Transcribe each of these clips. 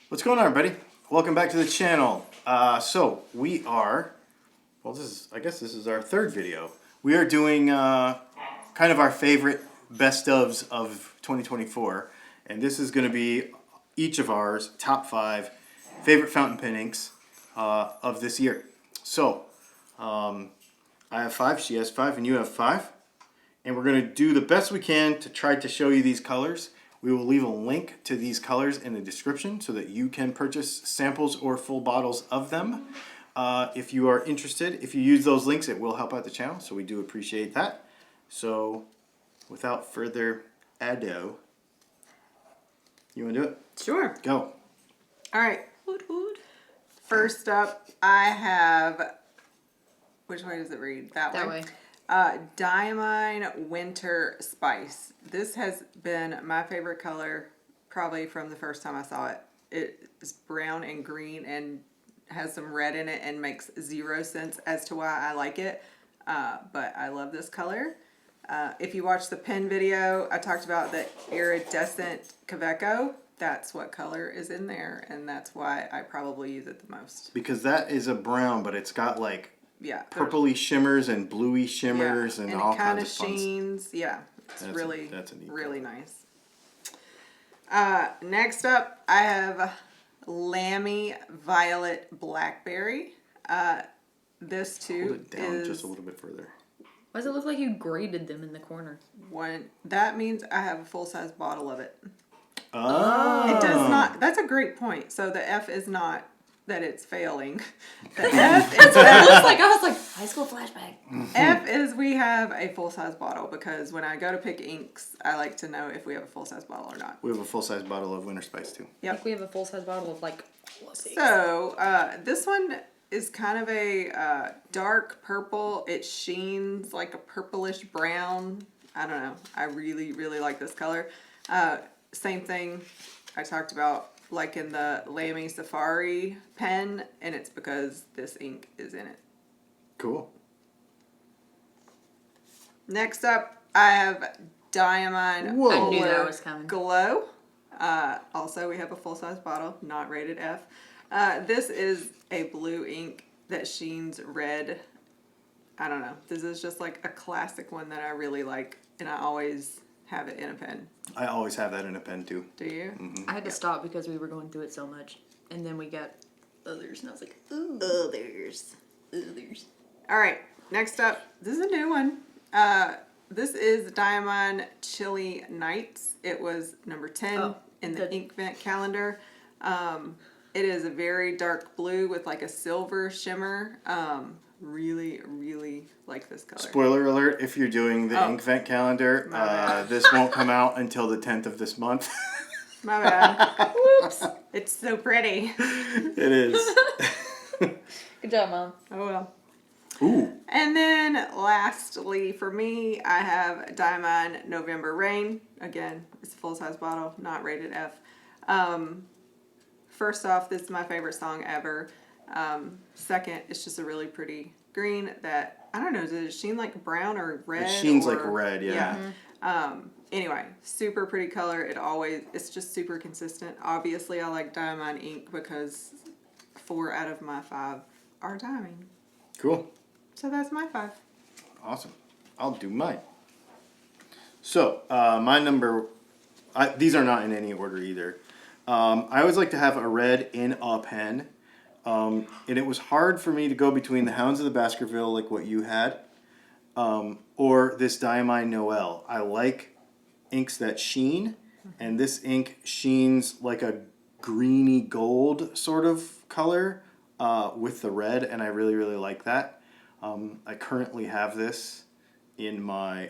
What's going on, everybody? Welcome back to the channel. So we are, well, I guess this is our third video. We are doing kind of our favorite best ofs of 2024, and this is going to be each of ours top 5 favorite fountain pen inks of this year. So I have 5, she has 5, and you have 5, and we're going to do the best we can to try to show you these colors. We will leave a link to these colors in the description so that you can purchase samples or full bottles of them. If you are interested, if you use those links, it will help out the channel, so we do appreciate that. So, without further ado, you want to do it? Sure. Go. All right. First up, I have, which way does it read? That way. Diamine Winter Spice. This has been my favorite color probably from the first time I saw it. It's brown and green and has some red in it and makes 0 sense as to why I like it. But I love this color. If you watch the pen video, I talked about the iridescent Kickyou. That's what color is in there, and that's why I probably use it the most. Because that is a brown, but it's got like purpley shimmers and bluey shimmers and all kinds of fun. And it kind of sheens. Yeah, it's really nice. Next up, I have Lammy Violet Blackberry. This too Hold it down just a little bit further. Why does it look like you graded them in the corner? That means I have a full-size bottle of it. Oh. It does not. That's a great point. So the F is not that it's failing. The F is I was like high school flashback. F is we have a full-size bottle, because when I go to pick inks, I like to know if we have a full-size bottle or not. We have a full-size bottle of Winter Spice too. Yep. I think we have a full-size bottle of like. So this one is kind of a dark purple. It sheens like a purplish brown. I don't know. I really, really like this color. Same thing I talked about like in the Lammy Safari pen, and it's because this ink is in it. Cool. Next up, I have Diamine I knew that was coming. Glow. Also, we have a full-size bottle, not rated F. This is a blue ink that sheens red. I don't know. This is just like a classic one that I really like, and I always have it in a pen. I always have that in a pen too. Do you? Mm-hmm. I had to stop because we were going through it so much, and then we got others, and I was like, ooh, others. All right, next up, this is a new one. This is Diamine Chilly Nights. It was number 10 in the Ink Vent calendar. It is a very dark blue with like a silver shimmer. Really, really like this color. Spoiler alert, if you're doing the Ink Vent calendar, this won't come out until the 10th of this month. My bad. Whoops. It's so pretty. It is. Good job, Mom. Oh well. Ooh. And then lastly for me, I have Diamine November Rain. Again, it's a full-size bottle, not rated F. First off, this is my favorite song ever. Second, it's just a really pretty green that, I don't know, does it sheen like brown or red? It sheens like red, yeah. Mm-hmm. Anyway, super pretty color. It's just super consistent. Obviously, I like Diamine ink because 4 out of my 5 are Diamine. Cool. So that's my 5. Awesome. I'll do mine. So, my number, these are not in any order either. I always like to have a red in a pen. And it was hard for me to go between the Hounds of the Baskerville, like what you had, or this Diamine Noel. I like inks that sheen, and this ink sheens like a greeny gold sort of color with the red, and I really, really like that. I currently have this in my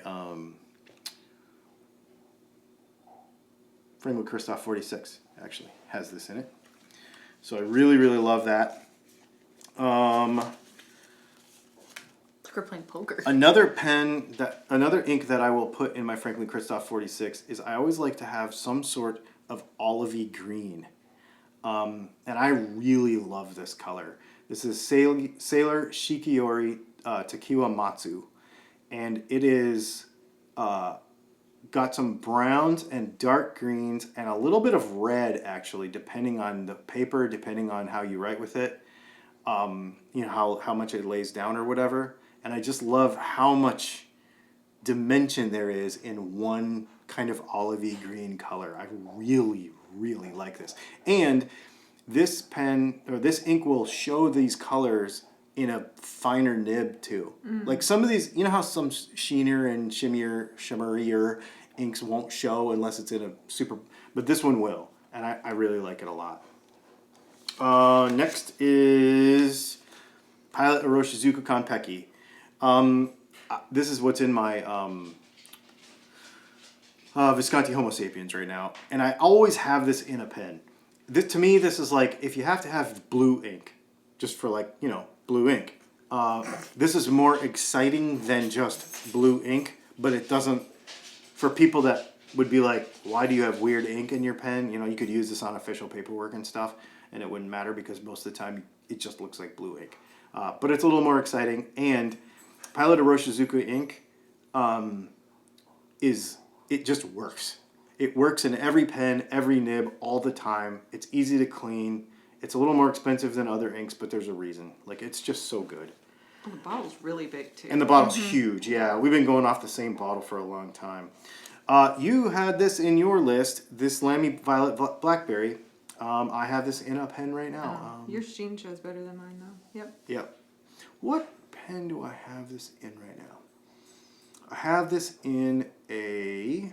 Franklin Christoph 46, actually has this in it. So I really, really love that. Like we're playing poker. Another ink that I will put in my Franklin Christoph 46 is I always like to have some sort of olivey green. And I really love this color. This is Sailor Shikiori Tekiwa Matsu. And it is got some browns and dark greens and a little bit of red, actually, depending on the paper, depending on how you write with it. You know, how much it lays down or whatever. And I just love how much dimension there is in one kind of olivey green color. I really, really like this. And this pen, or this ink, will show these colors in a finer nib too. Like some of these, you know how some sheener and shimmerier inks won't show unless it's in a super, but this one will. And I really like it a lot. Next is Pilot Iroshizuku Konpeki. This is what's in my Visconti Homo Sapiens right now. And I always have this in a pen. To me, this is like, if you have to have blue ink, just for like, you know, blue ink. This is more exciting than just blue ink, but it doesn't, for people that would be like, why do you have weird ink in your pen? You know, you could use this on official paperwork and stuff, and it wouldn't matter because most of the time it just looks like blue ink. But it's a little more exciting, and Pilot Iroshizuku ink it just works. It works in every pen, every nib, all the time. It's easy to clean. It's a little more expensive than other inks, but there's a reason. Like, it's just so good. And the bottle's really big too. And the bottle's huge, yeah. We've been going off the same bottle for a long time. You had this in your list, this Lamy Violet Blackberry. I have this in a pen right now. Your sheen shows better than mine though. Yep. Yep. What pen do I have this in right now? I have this in a...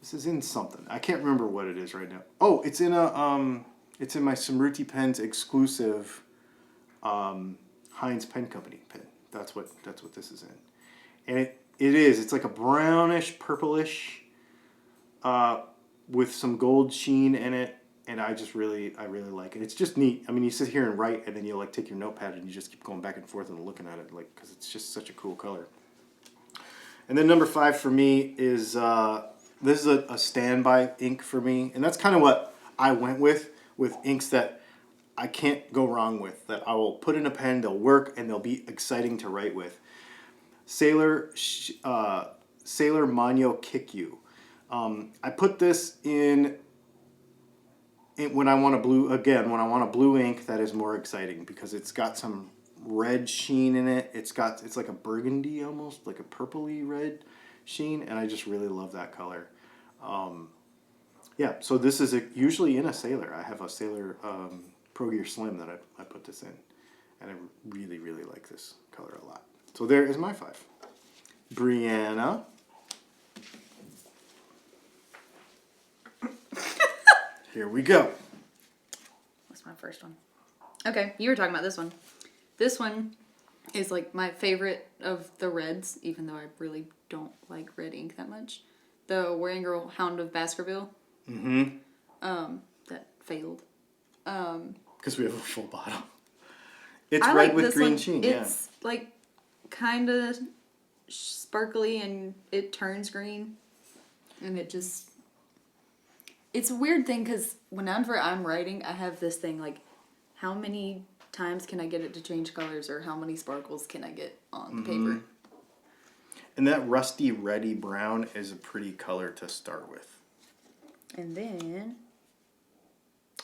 This is in something. I can't remember what it is right now. Oh, it's in a it's in my Smruti Pens exclusive Heinz Pen Company pen. That's what this is in. And it's like a brownish purplish with some gold sheen in it, and I really like it. It's just neat. I mean, you sit here and write, and then you like take your notepad and you just keep going back and forth and looking at it, like, because it's just such a cool color. And then number 5 for me is this is a standby ink for me, and that's kind of what I went with inks that I can't go wrong with, that I will put in a pen, they'll work, and they'll be exciting to write with. Sailor Manyo Kickyou. I put this in when I want a blue ink that is more exciting, because it's got some red sheen in it. It's like a burgundy, almost like a purpley red sheen, and I just really love that color. Yeah, so this is usually in a Sailor. I have a Sailor Pro Gear Slim that I put this in, and I really, really like this color a lot. So there is my 5. Brianna. Here we go. What's my first one? Okay, you were talking about this one. This one is like my favorite of the reds, even though I really don't like red ink that much. The Wearing Girl Hound of Baskerville. Mm-hmm. That failed. Because we have a full bottle. It's I red like with this green one. sheen, yeah. It's like kind of sparkly and it turns green. And it just... It's a weird thing because whenever I'm writing, I have this thing like, how many times can I get it to change colors, or how many sparkles can I get on the paper? And that rusty reddy brown is a pretty color to start with. And then,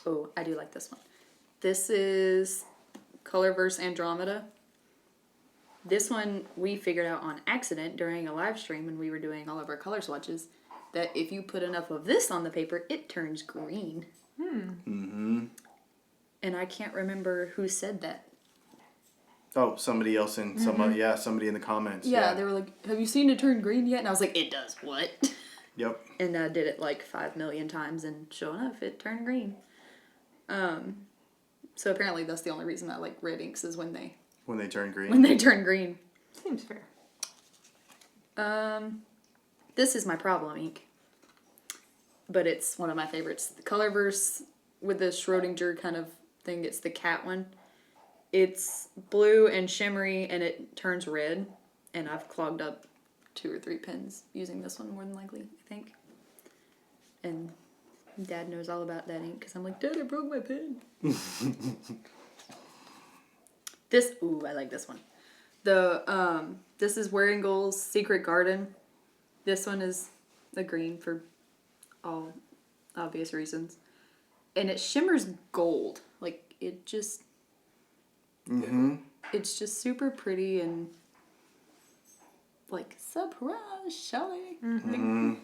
oh, I do like this one. This is Colorverse Andromeda. This one we figured out on accident during a live stream when we were doing all of our color swatches, that if you put enough of this on the paper, it turns green. Mm-hmm. And I can't remember who said that. Oh, somebody else in somebody in the comments. Yeah, they were like, have you seen it turn green yet? And I was like, it does what? Yep. And I did it like 5 million times, and sure enough, it turned green. So apparently that's the only reason I like red inks, is when they turn green. When they turn green. Seems fair. This is my problem ink, but it's one of my favorites. The Colorverse with the Schrodinger kind of thing. It's the cat one. It's blue and shimmery, and it turns red. And I've clogged up 2 or 3 pens using this one more than likely, I think. And Dad knows all about that ink because I'm like, Dad, I broke my pen. Ooh, I like this one. This is Wearing Girl's Secret Garden. This one is a green for all obvious reasons. And it shimmers gold. Like, it just... Mm-hmm. It's just super pretty and... Like, surprise, Shelly. Mm-hmm.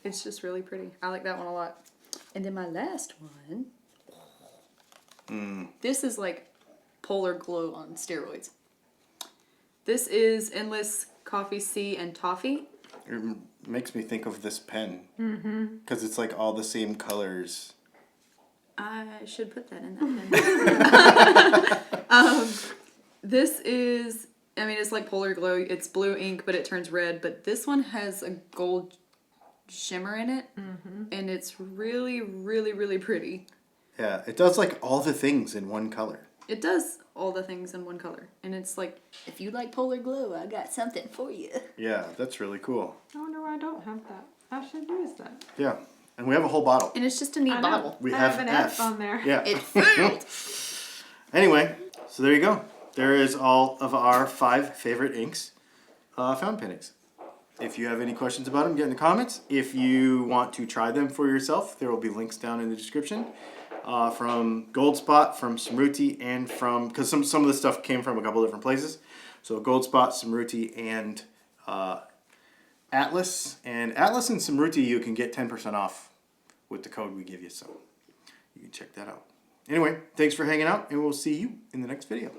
It's just really pretty. I like that one a lot. And then my last one... This is like Polar Glow on steroids. This is Endless Coffee Sea and Toffee. It makes me think of this pen. Because it's like all the same colors. I should put that in that pen. This is, I mean, it's like Polar Glow. It's blue ink, but it turns red. But this one has a gold shimmer in it. And it's really, really, really pretty. Yeah, it does like all the things in one color. It does all the things in one color. And it's like, if you like Polar Glow, I got something for you. Yeah, that's really cool. I wonder why I don't have that. I should use that. Yeah, and we have a whole bottle. And it's just a neat I know. bottle. We I have an F on there. Yeah. It failed. Anyway, so there you go. There is all of our 5 favorite inks, fountain pen inks. If you have any questions about them, get in the comments. If you want to try them for yourself, there will be links down in the description. From Goldspot, from Smruti, and from, because some of the stuff came from a couple different places. So Goldspot, Smruti, and Atlas. And Atlas and Smruti you can get 10% off with the code we give you. So you can check that out. Anyway, thanks for hanging out, and we'll see you in the next video.